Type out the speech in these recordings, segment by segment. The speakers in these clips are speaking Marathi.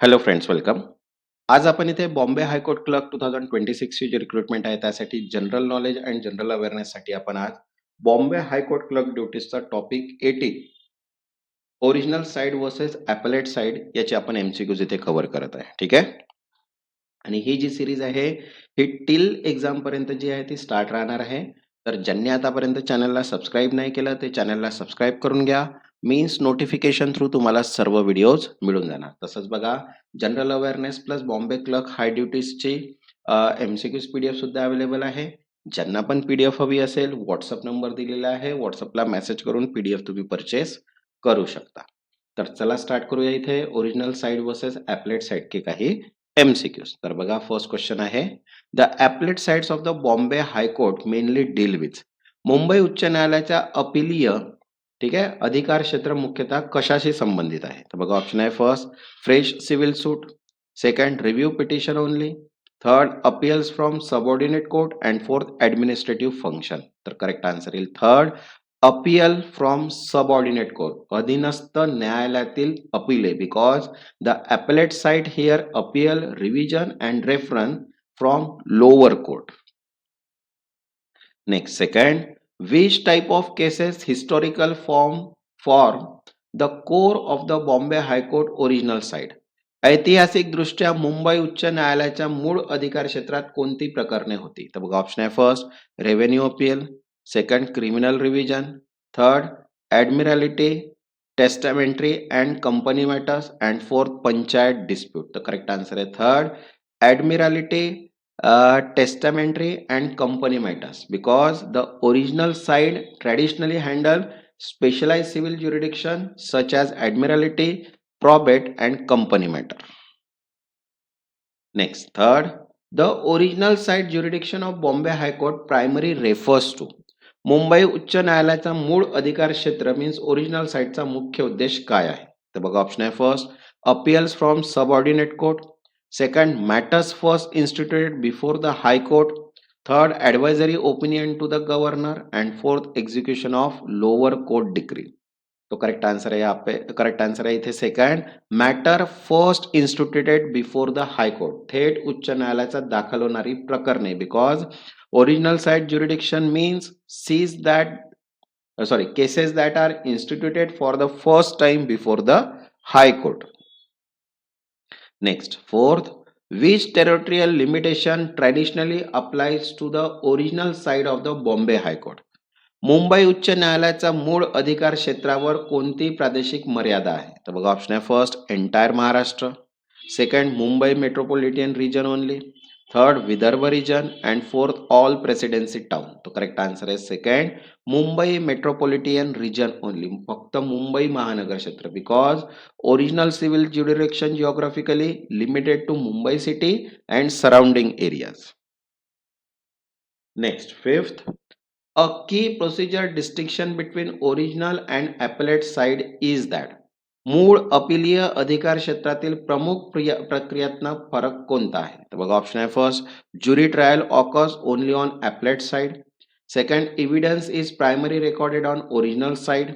Hello friends, welcome. आज आपण इथे बॉम्बे हायकोर्ट क्लर्क 2026 ची जी रिक्रुटमेंट आहे त्यासाठी जनरल नॉलेज अँड जनरल अवेअरनेससाठी आपण आज बॉम्बे हायकोर्ट क्लर्क ड्युटीजचा topic 18 original side versus appellate side याची आपण एमसीक्यूज इथे कव्हर करत आहे. ठीक आहे. आणि ही जी सिरीज आहे ही टिल एक्झाम पर्यंत जी आहे ती स्टार्ट राहणार आहे. तर ज्यांनी आतापर्यंत चॅनलला सबस्क्राईब नाही केलं ते चॅनलला सबस्क्राईब करून घ्या. मीन्स नोटिफिकेशन थ्रू तुम्हाला सर्व व्हिडिओज मिळून जाणार. तसंच बघा, general awareness plus Bombay clerk high ड्युटीजची एमसीक्यूज पीडीएफ सुद्धा अवेलेबल आहे. ज्यांना पण पीडीएफ हवी असेल व्हॉट्सअप नंबर दिलेला आहे, व्हॉट्सअपला मेसेज करून पीडीएफ तुम्ही परचेस करू शकता. तर चला स्टार्ट करूया. इथे original side versus appellate side के काही एमसीक्यूज. तर बघा, फर्स्ट क्वेश्चन आहे, the appellate sides of the Bombay high court mainly deal with. Mumbai उच्च न्यायालयाच्या अपीलीय, ठीक आहे, अधिकार क्षेत्र मुख्यतः कशाशी संबंधित आहे? तर बघा, ऑप्शन आहे first fresh civil suit, second review petition only, third appeals from subordinate court and fourth administrative function. तर करेक्ट आन्सर येईल third, appeal from subordinate court, अधीनस्थ न्यायालयातील अपीले, because the appellate side here appeal, revision and reference from lower court. Next, second, which type of cases historical form the core of the Bombay High Court original side? ऐतिहासिक दृष्ट्या मुंबई उच्च न्यायालयाच्या मूळ अधिकार क्षेत्रात कोणती प्रकरणे होती? तर बघा, ऑप्शन आहे first revenue appeal, second criminal revision, third admiralty, testamentary and company matters and fourth panchayat dispute. तर करेक्ट आन्सर आहे third admiralty, testamentary and company matters, because the original side traditionally handle specialized civil jurisdiction such as admiralty, probate and company matter. Next, third, the original side jurisdiction of Bombay High Court primary refers to. Mumbai उच्च न्यायालयाचा मूळ अधिकार क्षेत्र मीन्स ओरिजिनल साइडचा मुख्य उद्देश काय आहे? तर बघा, ऑप्शन आहे first appeals from subordinate court, second matters first instituted before the high court, third advisory opinion to the governor and fourth execution of lower court decree. तो करेक्ट आंसर है यहाँ पे, करेक्ट आंसर है इथे second matter first instituted before the high court, थेट उच्च न्यायालयाचा दाखल होणारी प्रकरणे, because original side jurisdiction means sees that sorry cases that are instituted for the first time before the high court. Next, fourth, which territorial limitation traditionally applies to the original side of the Bombay High Court? Mumbai उच्च न्यायालयाचा मूळ अधिकार क्षेत्रावर कोणती प्रादेशिक मर्यादा आहे? तर बघा, ऑप्शन आहे first entire Maharashtra, second Mumbai metropolitan region only, third Vidarbha region and fourth all presidency town. तो करेक्ट आन्सर आहे second Mumbai metropolitan region only, फक्त मुंबई महानगर क्षेत्र, because original civil jurisdiction geographically limited to Mumbai city and surrounding areas. Next, fifth, a key procedure distinction between original and appellate side is that. मूळ अपीलीय अधिकार क्षेत्रातील प्रमुख प्रक्रियात्मक फरक कोणता आहे? तर बघा, ऑप्शन आहे first jury trial occurs only on appellate side, second evidence is primary recorded on original side,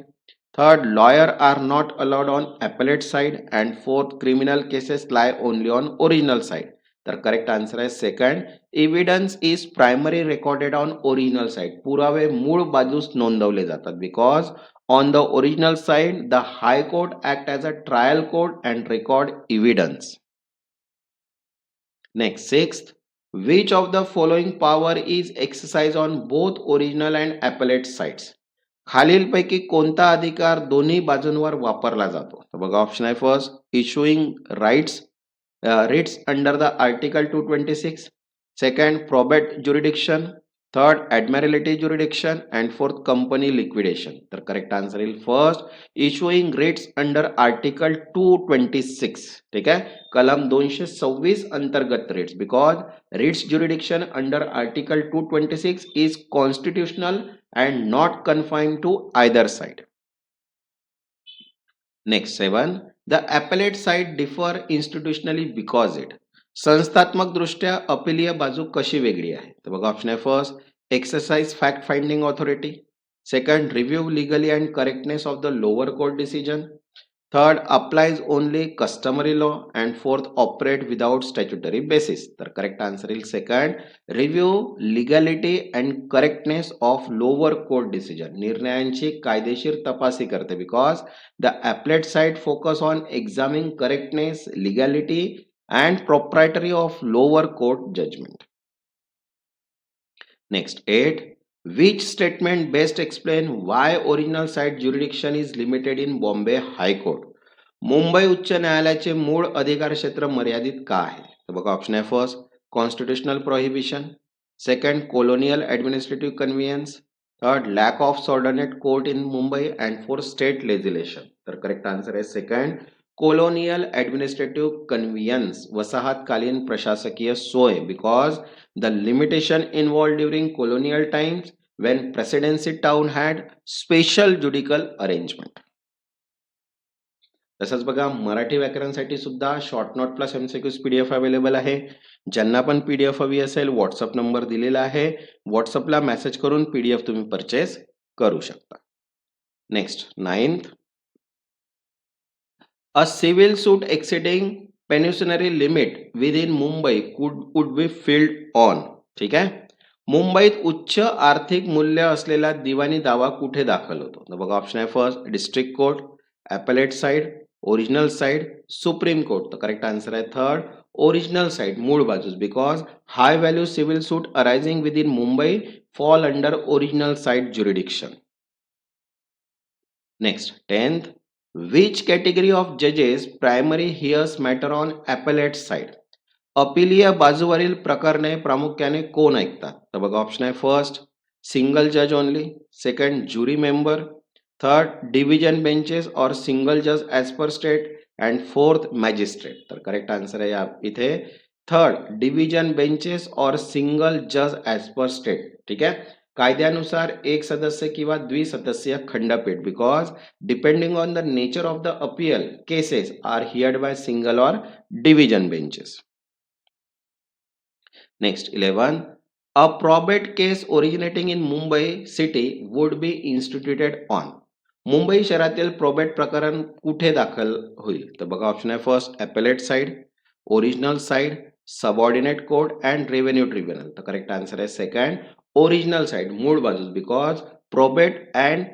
third lawyer are not allowed on appellate side and fourth criminal cases lie only on original side. तर करेक्ट आन्सर आहे second evidence is primary recorded on original side, पुरावे मूळ बाजूस नोंदवले जातात, because on the original side the high court act as a trial court and record evidence. Next, sixth, which of the following power is exercise on both original and appellate sides? खालीलपैकी कोणता अधिकार दोन्ही बाजूंवर वापरला जातो? तर बघा, ऑप्शन आहे first issuing rights writs under the article 226, second probate jurisdiction, third admiralty jurisdiction and fourth company liquidation. तर करेक्ट आन्सर येईल first issuing writs under article 226. ठीक आहे, कलम 226 अंतर्गत writs, because writs jurisdiction under article 226 is constitutional and not confined to either side. Next, 7, the appellate side differ institutionally because it. संस्थात्मक दृष्ट्या अपीलीय बाजू कशी वेगळी आहे? तर बघा, ऑप्शन आहे first exercise fact finding authority, second review legally and correctness of the lower court decision, third applies only customary law, and fourth operate without statutory basis. तर करेक्ट आन्सर येईल second. Review legality and correctness of lower court decision. निर्णयांची कायदेशीर तपासणी करते because the appellate side focus on examining correctness, legality and proprietary of lower court judgment. Next, 8. Which statement best explain why original site jurisdiction is limited in Bombay High Court? Mumbai उच्च न्यायालयाचे मूळ अधिकार क्षेत्र मर्यादित का आहे? तर बघा ऑप्शन आहे first constitutional prohibition, second colonial administrative convenience, third lack of subordinate court in Mumbai and fourth state legislation. तर करेक्ट आन्सर आहे सेकंड कॉलोनियल ॲडमिनिस्ट्रेटिव्ह कन्व्हियन्स, वसाहतकालीन प्रशासकीय सोय, because the limitation involved during colonial times when presidency town had special judicial arrangement. तसंच बघा मराठी व्याकरणसाठी सुद्धा short note plus MCQs PDF available आहे. ज्यांना पण पीडीएफ हवी असेल व्हॉट्सअप नंबर दिलेला आहे, व्हॉट्सअपला मेसेज करून पीडीएफ तुम्ही परचेस करू शकता. Next 9th, a civil suit exceeding pecuniary limit within Mumbai could be field on. ठीक आहे. मुंबईत उच्च आर्थिक मूल्य असलेला दिवाणी दावा कुठे दाखल होतो? तर बघा ऑप्शन आहे first district court, appellate side, original side, supreme court. तर करेक्ट आन्सर आहे थर्ड ओरिजिनल साइड, मूळ बाजूस, because high value civil suit arising within Mumbai fall under original side jurisdiction. Next 10th, which category of judges primary hears matter on appellate side? अपीलीय बाजूवरील प्रकरणे प्रामुख्याने कोण ऐकतात? तर बघा ऑप्शन आहे फर्स्ट सिंगल जज only, second jury member, third division benches और सिंगल जज as per state and fourth magistrate. तर करेक्ट आन्सर आहे इथे थर्ड डिव्हिजन बेंचेस और सिंगल जज ॲज पर स्टेट. ठीक आहे. कायद्यानुसार एक सदस्य किंवा द्विसदस्यीय खंडपीठ, because depending on the nature of the appeal cases are heard by single और division benches. Next 11, a probate case originating in Mumbai city would be instituted on. Mumbai शहरातील प्रोबेट प्रकरण कुठे दाखल होईल? तर बघा ऑप्शन आहे first appellate side, original side, subordinate court and revenue tribunal. तर करेक्ट आन्सर आहे सेकंड ओरिजिनल साइड, मूळ बाजूस, because probate and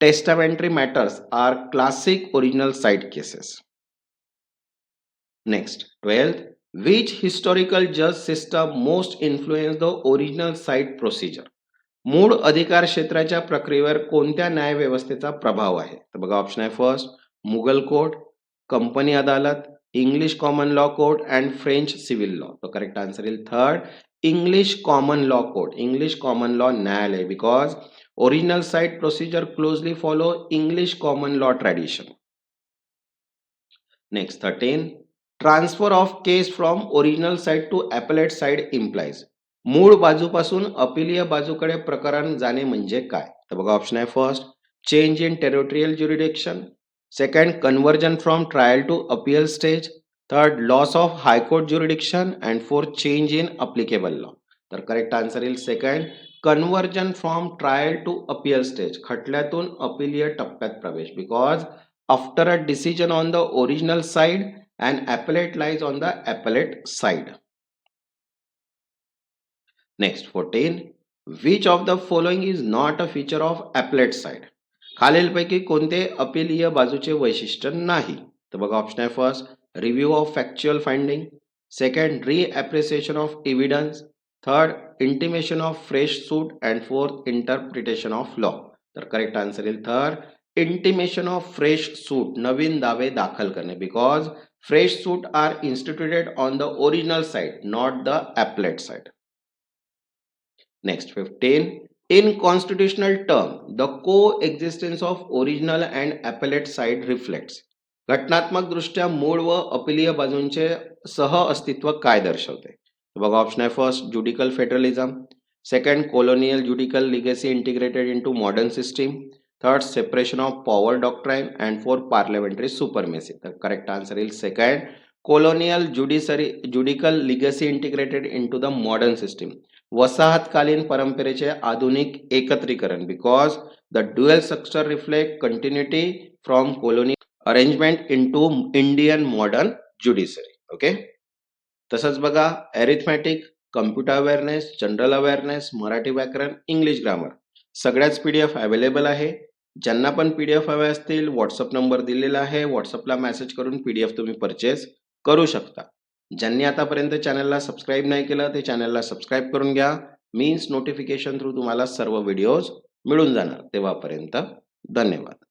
testamentary matters are classic original side cases. Next 12th, which historical judge system most influence the original site procedure? मूळ अधिकार क्षेत्राच्या प्रक्रियेवर कोणत्या न्याय व्यवस्थेचा प्रभाव आहे? तर बघा ऑप्शन आहे फर्स्ट मुघल कोर्ट, कंपनी अदालत, English common law court and French civil law. तर करेक्ट आन्सर येईल third English common law court, English common law न्यायालय, because original site procedure closely follow English common law tradition. Next 13, transfer of case from original side to appellate side implies. मूळ बाजूपासून अपीलीय बाजूकडे प्रकरण जाणे म्हणजे काय? तर बघा ऑप्शन आहे first change in territorial jurisdiction, second conversion from trial to appeal stage, third loss of high court jurisdiction and fourth change in applicable law. तर करेक्ट आन्सर येईल second conversion from trial to appeal stage, खटल्यातून अपीलीय टप्प्यात प्रवेश, because after a decision on the original side and appellate lies on the appellate side. Next 14, which of the following is not a feature of appellate side? खालीलपैकी कोणते अपीलीय बाजूचे वैशिष्ट्य नाही? तर बघा ऑप्शन आहे first review of factual finding, second reappreciation of evidence, third intimation of fresh suit and fourth interpretation of law. तर करेक्ट आन्सर येईल third intimation of fresh suit, नवीन दावे दाखल करणे, because fresh suit are instituted on the original side, not the appellate side. Next 15, in constitutional term the coexistence of original and appellate side reflects. घटनात्मक दृष्ट्या मूळ व अपीलीय बाजूंचे सह अस्तित्व काय दर्शवते? बघा ऑप्शन आहे first judicial federalism, second colonial judicial legacy integrated into modern system, third separation of power doctrine and fourth parliamentary supremacy. तर करेक्ट आन्सर येईल second colonial judicial legacy integrated into the modern system, वसाहतकालीन परंपरेचे आधुनिक एकत्रीकरण, because the dual structure reflect continuity from colony arrangement into Indian modern judiciary. Okay. तसंच बघा arithmetic, computer awareness, general awareness, Marathi व्याकरण, इंग्लिश ग्रामर सगळ्याच PDF अवेलेबल आहे. ज्यांना पण PDF हवे असतील व्हॉट्सअप नंबर दिलेला आहे. व्हॉट्सअपला मेसेज करून PDF तुम्ही परचेस करू शकता. ज्यांनी आतापर्यंत चॅनलला सबस्क्राईब नाही केलं ते चॅनलला सबस्क्राईब करून घ्या. मीन्स नोटिफिकेशन थ्रू तुम्हाला सर्व व्हिडिओज मिळून जाणार. तेव्हापर्यंत धन्यवाद.